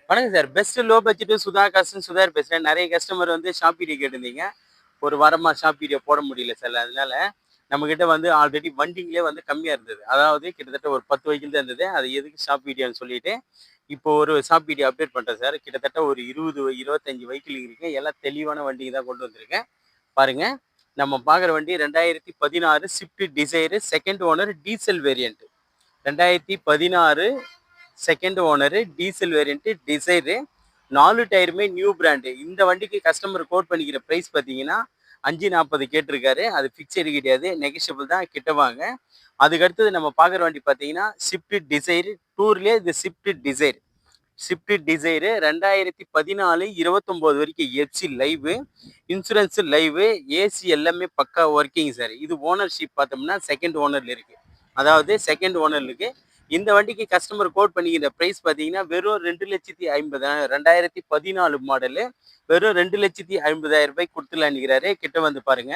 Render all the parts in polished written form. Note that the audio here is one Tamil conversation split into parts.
வணக்கம் sir. Best low budget Sudha காசுன்னு சுதாகர் பேசுறேன். நெறைய கஸ்டமர் வந்து ஷாப் வீடியோ கேட்டிருந்தீங்க. ஒரு வாரமா ஷாப் வீடியோ போட முடியல சார். அதனால நம்மகிட்ட வந்து ஆல்ரெடி வண்டிங்களே வந்து கம்மியா இருந்தது. அதாவது கிட்டத்தட்ட ஒரு 10 வெஹிக்கிள் தான் இருந்தது. அது எதுக்கு ஷாப் வீடியோன்னு சொல்லிட்டு, இப்போ ஒரு ஷாப் வீடியோ அப்டேட் பண்றேன் சார். கிட்டத்தட்ட ஒரு 20, 25 வெஹிக்கிள் இருக்கு. எல்லாம் தெளிவான வண்டிங்க தான் கொண்டு வந்திருக்கேன். பாருங்க. நம்ம பார்க்குற வண்டி 2016 Swift Dzire second owner diesel variant. 2016 second owner diesel variant Dzire 4 டயருமே நியூ பிராண்டு. இந்த வண்டிக்கு கஸ்டமர் கோட் பண்ணிக்கிற ப்ரைஸ் பார்த்தீங்கன்னா 540 கேட்டிருக்காரு. அது ஃபிக்ஸடு கிடையாது, நெகஷியபிள் தான். கிட்ட வாங்க. அதுக்கடுத்தது நம்ம பார்க்குற வண்டி பார்த்தீங்கன்னா ஸ்விஃப்ட் டிசைர். டூர்லேயே இது ஸ்விஃப்ட் டிசைரு 2014 29 வரைக்கும் FC live, insurance live, AC எல்லாமே பக்கா ஒர்க்கிங் சார். இது ஓனர்ஷிப் பார்த்தோம்னா செகண்ட் ஓனர்ல இருக்கு. அதாவது செகண்ட் ஓனர்ல இருக்கு. இந்த வண்டிக்கு கஸ்டமர் கோட் பண்ணிக்கிற ப்ரைஸ் பார்த்தீங்கன்னா வெறும் 2,50,000. 2014 மாடலு வெறும் 2,50,000 ரூபாய்க்கு கொடுத்துலான்னுக்கிறாரு. கிட்ட வந்து பாருங்க.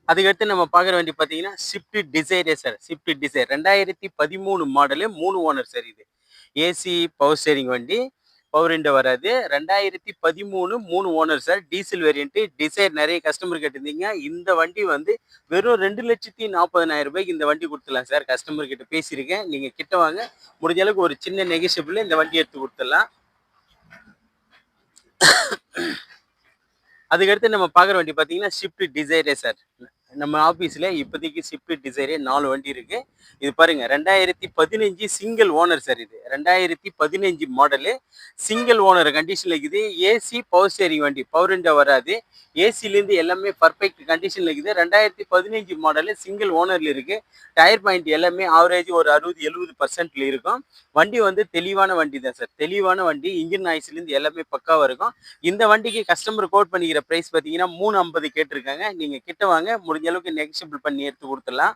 அதுக்கடுத்து நம்ம பார்க்குற வண்டி பார்த்தீங்கன்னா ஸ்விஃப்ட் டிசைரே sir. Swift Dzire 2013 model 3 owner sir. இது ஏசி பவர் ஸ்டேரிங் வண்டி, பவர் விண்டோ வராது. 2013 3 owner sir. Diesel variant Dzire. நிறைய கஸ்டமர் கேட்டிருந்தீங்க. இந்த வண்டி வந்து வெறும் 2,40,000 ரூபாய்க்கு இந்த வண்டி கொடுத்துடலாம் சார். கஸ்டமர் கிட்ட பேசியிருக்கேன். நீங்க கிட்ட வாங்க. முடிஞ்ச அளவுக்கு ஒரு சின்ன நெகோஷியபிள் இந்த வண்டி எடுத்து கொடுத்துடலாம். அதுக்கடுத்து நம்ம பார்க்குற வண்டி பார்த்தீங்கன்னா ஸ்விஃப்ட் டிசைரே சார். நம்ம ஆஃபீஸில் இப்போதைக்கு ஸ்விஃப்ட் டிசைரே 4 வண்டி இருக்கு. இது பாருங்க 2015 சிங்கிள் ஓனர் சார். இது 2015 மாடலு சிங்கிள் ஓனர் கண்டிஷனில் இருக்குது. ஏசி பவர் ஸ்டேரிங் வண்டி, பவர் விண்டோ வராது. ஏசிலேருந்து எல்லாமே பர்ஃபெக்ட் கண்டிஷனில் இருக்குது. 2015 மாடலு சிங்கிள் ஓனரில் இருக்குது. டயர் பாயிண்ட் எல்லாமே ஆவரேஜ் ஒரு 60-70% இருக்கும். வண்டி வந்து தெளிவான வண்டி தான் சார். தெளிவான வண்டி. இன்ஜின் நாய்ஸ்லேருந்து எல்லாமே பக்காவாக இருக்கும். இந்த வண்டிக்கு கஸ்டமர் கோட் பண்ணிக்கிற ப்ரைஸ் பார்த்தீங்கன்னா 350 கேட்டிருக்காங்க. நீங்கள் கிட்ட வாங்க. முடிஞ்ச அளவுக்கு நெகோஷியபிள் பண்ணி எடுத்து கொடுத்துடலாம்.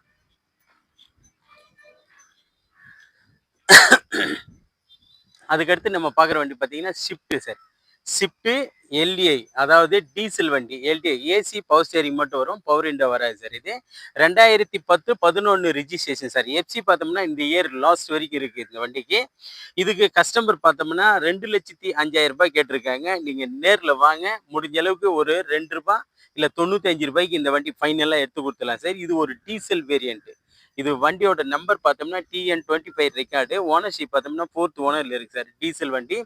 அதுக்கடுத்து நம்ம பார்க்குற வண்டி பார்த்தீங்கன்னா ஸ்விஃப்ட் சார். ஸ்விஃப்ட் எல்டிஐ, அதாவது டீசல் வண்டி. எல்டிஐ ஏசி பவர் ஸ்டேரிங் மட்டும் வரும், பவர் விண்டோ வராது சார். இது 2010-11 ரிஜிஸ்ட்ரேஷன் சார். எஃப்சி பார்த்தோம்னா இந்த இயர் லாஸ்ட் வரைக்கும் இருக்குது இந்த வண்டிக்கு. இதுக்கு கஸ்டமர் பார்த்தோம்னா 2,05,000 ரூபாய் கேட்டிருக்காங்க. நீங்கள் நேரில் வாங்க. முடிஞ்ச அளவுக்கு ஒரு 2 ரூபாய் இல்லை 95 ரூபாய்க்கு இந்த வண்டி ஃபைனலாக எடுத்து கொடுத்துடலாம் சார். இது ஒரு டீசல் வேரியன்ட். இது வண்டியோட நம்பர் பார்த்தோம்னா TN25 ரெக்கார்டு. ஓனர்ஷிப் பார்த்தோம்னா 4th ஓனர்ல இருக்கு சார். டீசல் வண்டி.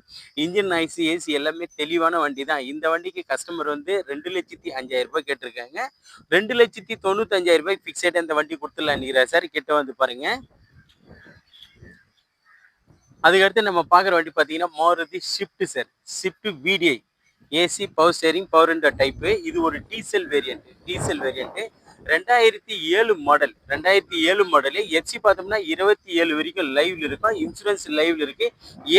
இன்ஜின் நாய்ஸ், ஏசி எல்லாமே தெளிவான வண்டி தான். இந்த வண்டிக்கு கஸ்டமர் வந்து 2,05,000 ரூபாய் கேட்டிருக்காங்க. 2,95,000 ரூபாய்க்கு ஃபிக்ஸட் அந்த வண்டி கொடுத்துடலான்னுக்கிறார் சார். கிட்ட வந்து பாருங்க. அதுக்கடுத்து நம்ம பார்க்குற வண்டி பார்த்தீங்கன்னா Maruti Swift sir. Swift VDI AC power steering, power window type. இது ஒரு diesel variant. 2007 model. 2007 model. FC பார்த்தோம்னா 27 வரைக்கும் லைவ்ல இருக்கும். இன்சூரன்ஸ் லைவ்ல இருக்கு.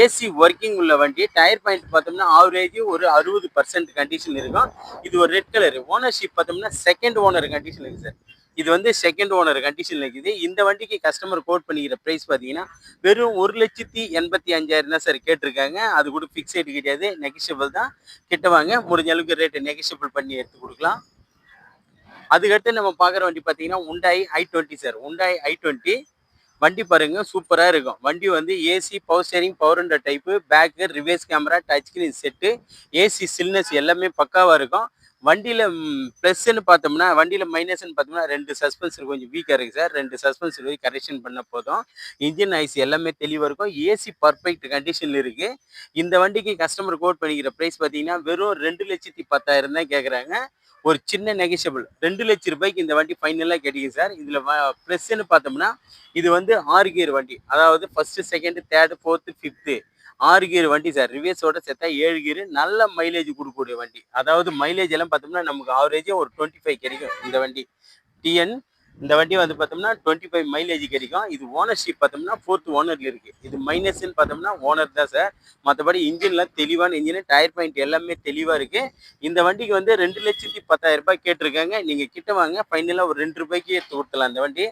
ஏசி ஒர்க்கிங் உள்ள வண்டி. டயர் பாயிண்ட் பார்த்தோம்னா ஆவரேஜ் ஒரு 60% கண்டிஷன் இருக்கும். இது ஒரு ரெட் கலர். ஓனர்ஷிப் பார்த்தோம்னா செகண்ட் ஓனர் கண்டிஷன் இருக்கு சார். இது வந்து செகண்ட் ஓனர் கண்டிஷன்ல இருக்குது. இந்த வண்டிக்கு கஸ்டமர் கோட் பண்ணிக்கிற ப்ரைஸ் பார்த்தீங்கன்னா வெறும் 1,85,000 தான் சார் கேட்டிருக்காங்க. அது கூட ஃபிக்ஸட் கிடையாது, நெகோஷியபிள் தான். கிட்ட வாங்க. முடிஞ்ச அளவுக்கு ரேட்டு நெகோஷியபிள் பண்ணி எடுத்து கொடுக்கலாம். அதுக்கடுத்து நம்ம பார்க்குற வண்டி பார்த்தீங்கன்னா Hyundai i20 sir. Hyundai i20 வண்டி பாருங்க, சூப்பராக இருக்கும். வண்டி வந்து AC power steering, power window type, back, reverse camera, touch screen set, AC chillness எல்லாமே பக்காவாக இருக்கும். வண்டியில் ப்ளஸ்ன்னு பார்த்தோம்னா, வண்டியில் மைனஸ்ன்னு பார்த்தோம்னா 2 சஸ்பென்சர் கொஞ்சம் வீக்காக இருக்குது சார். 2 சஸ்பென்சர் போய் கரெக்ஷன் பண்ண போதும். இன்ஜின் ஐஸ் எல்லாமே தெளிவாக இருக்கும். ஏசி பர்ஃபெக்ட் கண்டிஷனில் இருக்குது. இந்த வண்டிக்கு கஸ்டமர் கோட் பண்ணிக்கிற ப்ரைஸ் பார்த்தீங்கன்னா வெறும் 2,10,000 தான் கேட்குறாங்க. ஒரு சின்ன நெகோஷியபிள் 2 லட்சம் ரூபாய்க்கு இந்த வண்டி ஃபைனலாக கிடைக்கும் சார். இதில் ப்ளஸ்ன்னு பார்த்தோம்னா இது வந்து 6 கியர் வண்டி. அதாவது first, second, third, fourth, fifth 6 gear வண்டி சார். ரிவேர்ஸோட சேர்த்தா 7 கியர். நல்ல மைலேஜ் கொடுக்கக்கூடிய வண்டி. அதாவது மைலேஜ் எல்லாம் பார்த்தோம்னா நமக்கு ஆவரேஜாக ஒரு 25 கிடைக்கும் இந்த வண்டி. டிஎன் இந்த வண்டி வந்து பார்த்தோம்னா 25 மைலேஜ் கிடைக்கும். இது ஓனர்ஷிப் பார்த்தோம்னா 4th ஓனர்ல இருக்கு. இது மைனஸ்ன்னு பார்த்தோம்னா ஓனர் தான் சார். மற்றபடி இன்ஜின்லாம் தெளிவான இன்ஜின், டயர் பாயிண்ட் எல்லாமே தெளிவாக இருக்கு. இந்த வண்டிக்கு வந்து 2,10,000 ரூபாய் கேட்டிருக்காங்க. நீங்கள் கிட்ட வாங்க. ஃபைனலாக ஒரு 2 ரூபாய்க்கு எடுத்து கொடுத்துலாம் இந்த வண்டி.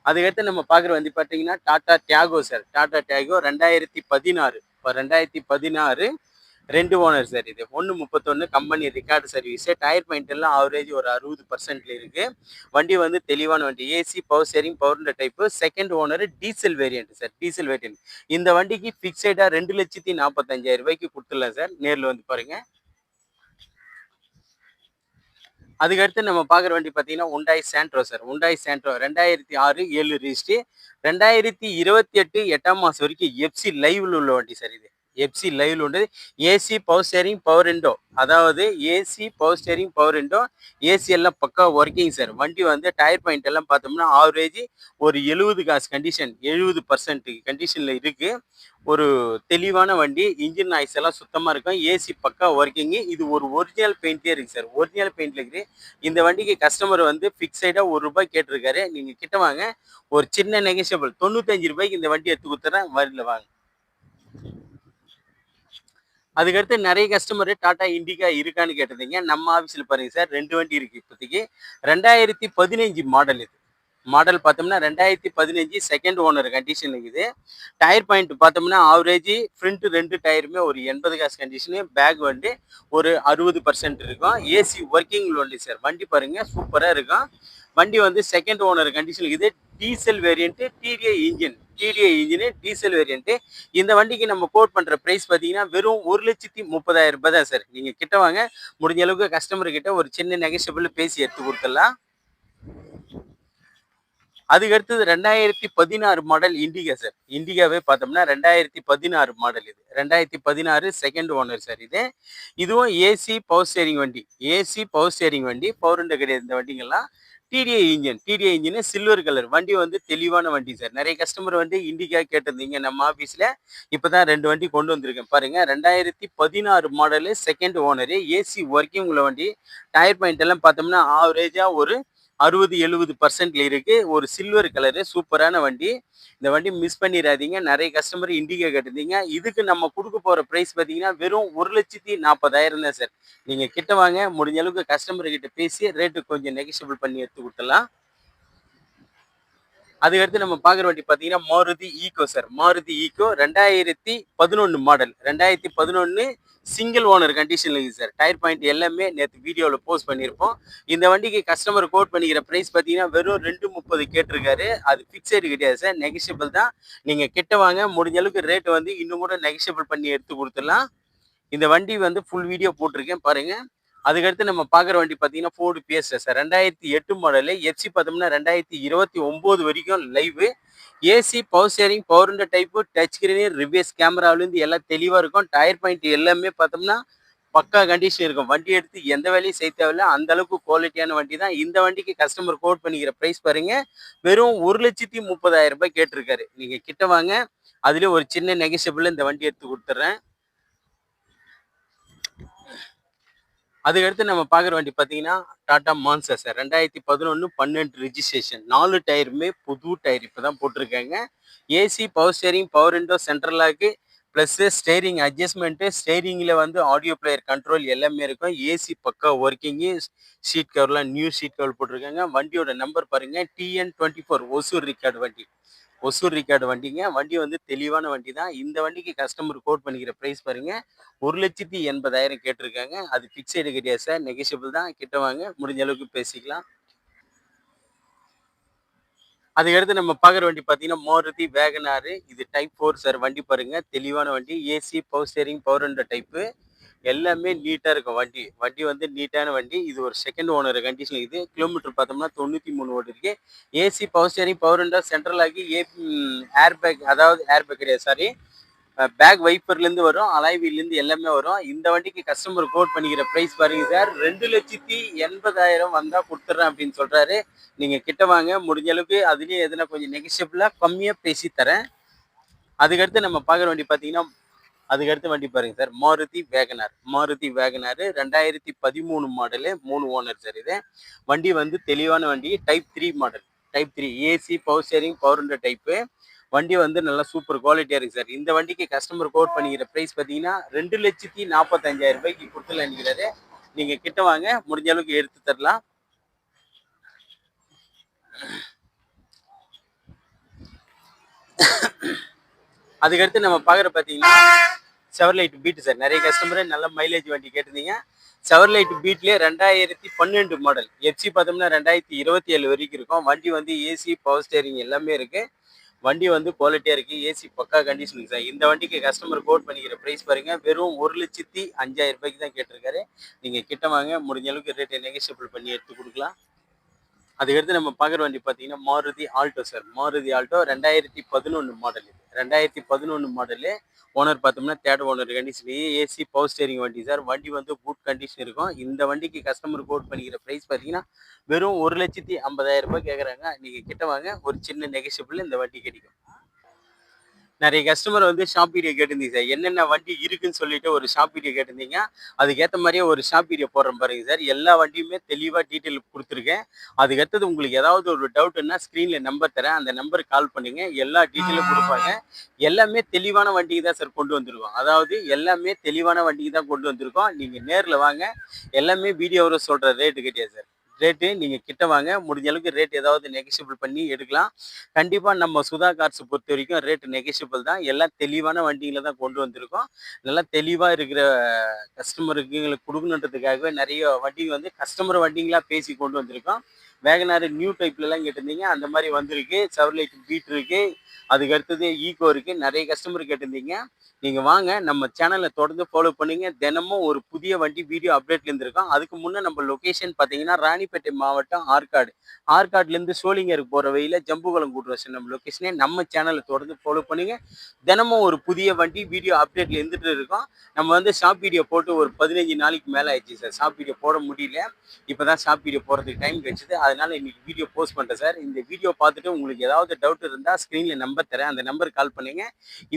அதுக்கடுத்து நம்ம பார்க்குற வண்டி பார்த்தீங்கன்னா Tata Tiago sir. Tata Tiago 2016. இப்போ 2016 2 ஓனர் சார் இது. 131 company record service. Tyre point எல்லாம் ஆவரேஜ் ஒரு 60% இருக்கு. வண்டி வந்து தெளிவான வண்டி. AC, power steering, power window type. Second owner diesel variant sir. Diesel variant. இந்த வண்டிக்கு ஃபிக்ஸடா 2,45,000 ரூபாய்க்கு கொடுத்துடலாம் சார். நேர்ல வந்து பாருங்க. அதுக்கடுத்து நம்ம பார்க்குற வண்டி பார்த்தீங்கன்னா உண்டாய் சாண்ட்ரோ சார். உண்டாய் சாண்ட்ரோ 2006 7 ரிஜிஸ்ட்ரி. 2028 8ஆம் மாதம் வரைக்கும் எஃப்சி லைவ்ல உள்ள வண்டி சார் இது. எஃப்சி லைவ்ல உள்ளது. AC, power steering, power window. அதாவது AC, power steering, power window. AC எல்லாம் பக்கா ஒர்க்கிங் சார். வண்டி வந்து டயர் பாயிண்ட் எல்லாம் பார்த்தோம்னா ஆவரேஜ் ஒரு 70 காசு கண்டிஷன், 70% கண்டிஷன்ல இருக்கு. ஒரு தெளிவான வண்டி. இன்ஜின் நாய்ஸ் எல்லாம் சுத்தமாக இருக்கும். ஏசி பக்கா ஒர்க்கிங்கு. இது ஒரு ஒரிஜினல் பெயிண்டே இருக்கு சார். ஒரிஜினல் பெயிண்ட்ல இருக்குது. இந்த வண்டிக்கு கஸ்டமர் வந்து ஃபிக்ஸடா ₹1 கேட்டிருக்காரு. நீங்க கிட்ட வாங்க, ஒரு சின்ன நெகோஷியபிள் ₹95 இந்த வண்டி எடுத்து கொடுத்துறேன். வரில வாங்க. அதுக்கடுத்து நிறைய கஸ்டமர் டாடா இண்டிகா இருக்கான்னு கேட்டிருந்தீங்க. நம்ம ஆஃபீஸில் பாருங்க சார், 2 வண்டி இருக்கு இப்போதைக்கு. 2015 மாடல் இது. மாடல் பார்த்தோம்னா 2015 செகண்ட் ஓனர் கண்டிஷன் இருக்குது. டயர் பாயிண்ட் பார்த்தோம்னா ஆவரேஜ் ஃப்ரண்ட் 2 டயருமே ஒரு 80 காசு கண்டிஷனு. பேக் வந்து ஒரு 60% இருக்கும். ஏசி ஒர்க்கிங் வண்டி சார். வண்டி பாருங்க சூப்பராக இருக்கும். வண்டி வந்து செகண்ட் ஓனர் கண்டிஷன் இருக்குது. Diesel variant, DTI engine. DDI engine diesel variant. இந்த வண்டிக்கு நம்ம கோட் பண்ற பிரைஸ் பார்த்தீங்கன்னா வெறும் ₹1,30,000 தான் சார். நீங்க கிட்ட வாங்க, முடிஞ்ச அளவுக்கு கஸ்டமர் கிட்ட ஒரு சின்ன நெகோஷியபிள் பேசி எடுத்து கொடுத்துடலாம். அதுக்கு அடுத்தது 2016 மாடல் இண்டிகா சார். இண்டிகாவே பார்த்தோம்னா 2016 மாடல் இது. 2016 செகண்ட் ஓனர் சார் இது. இதுவும் ஏசி பவர் ஸ்டேரிங் வண்டி. ஏசி பவர் ஸ்டேரிங் வண்டி. பவர் விண்டோ கிடையாது இந்த வண்டிங்கெல்லாம். DDI engine. DDI engine silver colour. வண்டி வந்து தெளிவான வண்டி சார். நிறைய கஸ்டமர் வந்து இண்டிகா கேட்டிருந்தீங்க நம்ம ஆஃபீஸில். இப்போ தான் 2 வண்டி கொண்டு வந்திருக்கேன் பாருங்க. 2016 model second owner. AC working உள்ள வண்டி. டயர் பாயிண்ட் எல்லாம் பார்த்தோம்னா ஆவரேஜாக ஒரு 60-70% இருக்கு. ஒரு சில்வர் கலரு சூப்பரான வண்டி. இந்த வண்டி மிஸ் பண்ணிடாதீங்க. நிறைய கஸ்டமர் இண்டிகா கேட்டிருந்தீங்க. இதுக்கு நம்ம கொடுக்க போகிற ப்ரைஸ் பார்த்தீங்கன்னா வெறும் ₹1,40,000 தான் சார். நீங்கள் கிட்ட வாங்க, முடிஞ்ச அளவுக்கு கஸ்டமர் கிட்ட பேசி ரேட்டு கொஞ்சம் நெகோஷியபிள் பண்ணி எடுத்து கொடுத்துடலாம். அதுக்கடுத்து நம்ம பார்க்குற வண்டி பார்த்தீங்கன்னா Maruti Eeco sir. Maruti Eeco 2011 model. 2011 single owner கண்டிஷனில் இருக்குது சார். டயர் பாயிண்ட் எல்லாமே நேற்று வீடியோவில் போஸ்ட் பண்ணியிருப்போம். இந்த வண்டிக்கு கஸ்டமர் கோட் பண்ணிக்கிற ப்ரைஸ் பார்த்தீங்கன்னா வெறும் 2,30 கேட்டிருக்காரு. அது ஃபிக்ஸடு கிடையாது சார், நெகோஷியபிள் தான். நீங்கள் கிட்ட வாங்க, முடிஞ்ச அளவுக்கு ரேட்டு வந்து இன்னும் கூட நெகோஷியபிள் பண்ணி எடுத்து கொடுத்துடலாம். இந்த வண்டி வந்து ஃபுல் வீடியோ போட்டிருக்கேன் பாருங்க. அதுக்கடுத்து நம்ம பார்க்குற வண்டி பார்த்தீங்கன்னா ஃபோர்டு பிஎஸ்ல சார். 2008 மாடலு. எஃப்சி பார்த்தோம்னா 2029 வரைக்கும் live. AC, power steering, power window type, touch screen, reverse கேமராவிலேருந்து எல்லாம் தெளிவாக இருக்கும். டயர் பாயிண்ட் எல்லாமே பார்த்தோம்னா பக்கா கண்டிஷன் இருக்கும். வண்டி எடுத்து எந்த வேலையும் செய்ய தேவையில்ல. அந்த அளவுக்கு குவாலிட்டியான வண்டி தான். இந்த வண்டிக்கு கஸ்டமர் கோட் பண்ணிக்கிற ப்ரைஸ் பாருங்க, வெறும் ₹1,30,000 கேட்டிருக்காரு. நீங்க கிட்ட வாங்க, அதுலேயே ஒரு சின்ன நெகோஷியபிள் இந்த வண்டி எடுத்து கொடுத்துட்றேன். அதுக்கடுத்து நம்ம பார்க்குற வண்டி பார்த்தீங்கன்னா டாடா மான்சா சார். 2011 12 ரிஜிஸ்ட்ரேஷன். 4 டயருமே புது டயர் இப்போ தான் போட்டிருக்காங்க. AC, power steering, power window, central lock, plus steering adjustment. ஸ்டேரிங்கில் வந்து ஆடியோ பிளேயர் கண்ட்ரோல் எல்லாமே இருக்கும். ஏசி பக்கா ஒர்க்கிங்கு. சீட் கவர்லாம் நியூ சீட் கவர் போட்டிருக்காங்க. வண்டியோட நம்பர் பாருங்கள், TN24 ஒசூர் ரிக்கார்டு வண்டி. ஒசூர் ரிக்கார்டு வண்டிங்க. வண்டி வந்து தெளிவான வண்டி தான். இந்த வண்டிக்கு கஸ்டமர் கோட் பண்ணிக்கிற ப்ரைஸ் பாருங்க, 1,80,000 கேட்டிருக்காங்க. அது ஃபிக்ஸடு கிடையாது சார், நெகோஷியபிள் தான். கிட்ட வாங்க, முடிஞ்ச அளவுக்கு பேசிக்கலாம். அதுக்கடுத்து நம்ம பார்க்குற வண்டி பார்த்தீங்கன்னா மாருதி வேகனாரு. இது டைப் 4 சார். வண்டி பாருங்க, தெளிவான வண்டி. AC, power steering, power window type. எல்லாமே நீட்டாக இருக்கும் வண்டி. வண்டி வந்து நீட்டான வண்டி. இது ஒரு செகண்ட் ஓனர் கண்டிஷன் இருக்குது. கிலோமீட்டர் பார்த்தோம்னா 93 ஓடி இருக்கு. AC, power steering, power window, central ஆகி ஏர் பேக், அதாவது ஏர் பேக் கிடையாது சாரி, பேக் வைப்பர்லேருந்து வரும், அலாய்வீல்லேருந்து எல்லாமே வரும். இந்த வண்டிக்கு கஸ்டமர் கோட் பண்ணிக்கிற ப்ரைஸ் பாருங்க சார், 2,80,000 வந்தால் கொடுத்துட்றேன் அப்படின்னு சொல்கிறாரு. நீங்கள் கிட்ட வாங்க, முடிஞ்ச அளவுக்கு அதுலேயும் எதுனா கொஞ்சம் நெகோஷியபிளாக கம்மியாக பேசி தரேன். அதுக்கடுத்து நம்ம பார்க்குற வண்டி பார்த்தீங்கன்னா, அதுக்கடுத்து வண்டி பாருங்க sir, Maruti Wagon R. Maruti Wagon R 2013 model, 3 owner sir இது. வண்டி வந்து தெளிவான வண்டி. Type 3 model. Type 3 AC, power steering, power window type. வண்டி வந்து நல்லா சூப்பர் குவாலிட்டியாக இருக்குது சார். இந்த வண்டிக்கு கஸ்டமர் கோட் பண்ணிக்கிற ப்ரைஸ் பார்த்தீங்கன்னா 2,45,000 கொடுத்துல நிற்கிறாரு. நீங்கள் கிட்ட வாங்க, முடிஞ்ச அளவுக்கு எடுத்து தரலாம். அதுக்கடுத்து நம்ம பார்க்குற பார்த்தீங்கன்னா செவர்லைட் பீட் சார். நிறைய கஸ்டமர் நல்ல மைலேஜ் வண்டி கேட்டிருந்தீங்க. Chevrolet பீட்லேயே 2012 model. எஃப்சி பார்த்தோம்னா 2027 வரைக்கும் இருக்கும். வண்டி வந்து ஏசி, பவர் ஸ்டேரிங் எல்லாமே இருக்கு. வண்டி வந்து குவாலிட்டியா இருக்கு. ஏசி பக்கா கண்டிஷனுக்கு சார். இந்த வண்டிக்கு கஸ்டமர் கோட் பண்ணிக்கிற பிரைஸ் பாருங்க, வெறும் 1,05,000 தான் கேட்டிருக்காரு. நீங்க கிட்ட வாங்க, முடிஞ்ச அளவுக்கு ரேட் நெகோஷியபிள் பண்ணி எடுத்து கொடுக்கலாம். அதுக்கடுத்து நம்ம பார்க்குற வண்டி பார்த்தீங்கன்னா Maruti Alto sir. Maruti Alto 2011 model. இது 2011 மாடலு. ஓனர் பார்த்தோம்னா third owner condition. AC power steering வண்டி சார். வண்டி வந்து குட் கண்டிஷன் இருக்கும். இந்த வண்டிக்கு கஸ்டமர் கோட் பண்ணிக்கிற ப்ரைஸ் பார்த்தீங்கன்னா வெறும் 1,50,000 கேட்குறாங்க. நீங்கள் கிட்ட வாங்க, ஒரு சின்ன நெகோஷியபிள் இந்த வண்டி கிடைக்கும். நிறைய கஸ்டமர் வந்து ஷாப் வீடியோ கேட்டிருந்தீங்க சார். என்னென்ன வண்டி இருக்குன்னு சொல்லிட்டு ஒரு ஷாப் வீடியோ கேட்டிருந்தீங்க. அதுக்கேற்ற மாதிரியே ஒரு ஷாப் வீடியோ போடுறேன் பாருங்க சார். எல்லா வண்டியுமே தெளிவாக டீட்டெயில் கொடுத்துருக்கேன். அதுக்கடுத்தது உங்களுக்கு ஏதாவது ஒரு டவுட்டுன்னா ஸ்க்ரீனில் நம்பர் தரேன். அந்த நம்பருக்கு கால் பண்ணுங்க. எல்லா டீட்டெயிலும் கொடுப்பாங்க. எல்லாமே தெளிவான வண்டிக்கு தான் சார் கொண்டு வந்திருக்கோம். அதாவது எல்லாமே தெளிவான வண்டிக்கு தான் கொண்டு வந்திருக்கோம். நீங்கள் நேரில் வாங்க. எல்லாமே வீடியோவில் சொல்கிற ரேட்டு கிடையாது சார். ரேட்டு நீங்கள் கிட்ட வாங்க, முடிஞ்ச அளவுக்கு ரேட் ஏதாவது நெகோஷியபிள் பண்ணி எடுக்கலாம். கண்டிப்பாக நம்ம சுதா கார்ஸ் பொறுத்த வரைக்கும் ரேட் நெகோஷியபிள் தான். எல்லாம் தெளிவான வண்டிகளை தான் கொண்டு வந்திருக்கோம். நல்லா தெளிவாக இருக்கிற கஸ்டமருக்கு எங்களுக்கு கொடுக்கணுன்றதுக்காகவே நிறைய வண்டி வந்து கஸ்டமர் வண்டிங்களாக பேசி கொண்டு வந்திருக்கோம். வேகனார் நியூ டைப்லலாம் கேட்டிருந்தீங்க, அந்த மாதிரி வந்திருக்கு. செவர்லைட் பீட் இருக்கு. அதுக்கு அடுத்தது ஈகோ இருக்கு. நிறைய கஸ்டமர் கேட்டிருந்தீங்க. நீங்கள் வாங்க, நம்ம சேனலை தொடர்ந்து ஃபாலோ பண்ணுங்க. தினமும் ஒரு புதிய வண்டி வீடியோ அப்டேட்லேருந்து இருக்கோம். அதுக்கு முன்னே நம்ம லொக்கேஷன் பார்த்தீங்கன்னா ராணிப்பேட்டை மாவட்டம் ஆற்காடு. ஆற்காடுலேருந்து சோளிங்கருக்கு போகிற வழியில் ஜம்புகுளம் கூட்டுறோம் சார் நம்ம லொக்கேஷனே. நம்ம சேனலை தொடர்ந்து ஃபாலோ பண்ணுங்க. தினமும் ஒரு புதிய வண்டி வீடியோ அப்டேட்டில் இருந்துட்டு இருக்கோம். நம்ம வந்து ஷாப் வீடியோ போட்டு ஒரு 15 நாளைக்கு மேலே ஆயிடுச்சு சார். ஷாப் வீடியோ போட முடியல. இப்போ தான் ஷாப் வீடியோ போகிறதுக்கு டைம் கிடைச்சிது. அதனால இன்னைக்கு வீடியோ போஸ்ட் பண்ணுறேன் சார். இந்த வீடியோ பார்த்துட்டு உங்களுக்கு ஏதாவது டவுட் இருந்தால் ஸ்க்ரீனில் நம்பர் தரேன். அந்த நம்பருக்கு கால் பண்ணுங்க.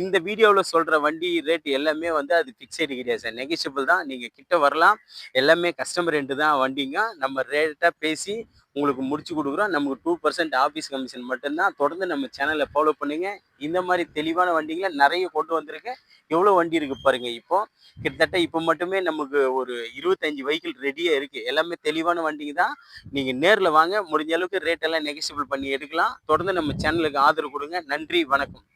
இந்த வீடியோவில் சொல்கிற வண்டி ரேட் எல்லாமே வந்து அது ஃபிக்ஸடு கிடையாது சார். நெகோஷியபிள் தான். நீங்கள் கிட்ட வரலாம். எல்லாமே கஸ்டமர் ரெண்டு தான் வண்டிங்க. நம்ம ரேட்டாக பேசி உங்களுக்கு முடிச்சு கொடுக்குறோம். நமக்கு 2% ஆஃபீஸ் கமிஷன் மட்டும்தான். தொடர்ந்து நம்ம சேனலை ஃபாலோ பண்ணுங்க. இந்த மாதிரி தெளிவான வண்டிங்களை நிறைய கொண்டு வந்திருக்கேன். எவ்வளோ வண்டி இருக்குது பாருங்க. இப்போ கிட்டத்தட்ட இப்போ மட்டுமே நமக்கு ஒரு 25 வெஹிக்கிள் ரெடியாக இருக்குது. எல்லாமே தெளிவான வண்டிங்க தான். நீங்கள் நேரில் வாங்க, முடிஞ்ச அளவுக்கு ரேட் எல்லாம் நெகோஷியபிள் பண்ணி எடுக்கலாம். தொடர்ந்து நம்ம சேனலுக்கு ஆதரவு கொடுங்க. நன்றி, வணக்கம்.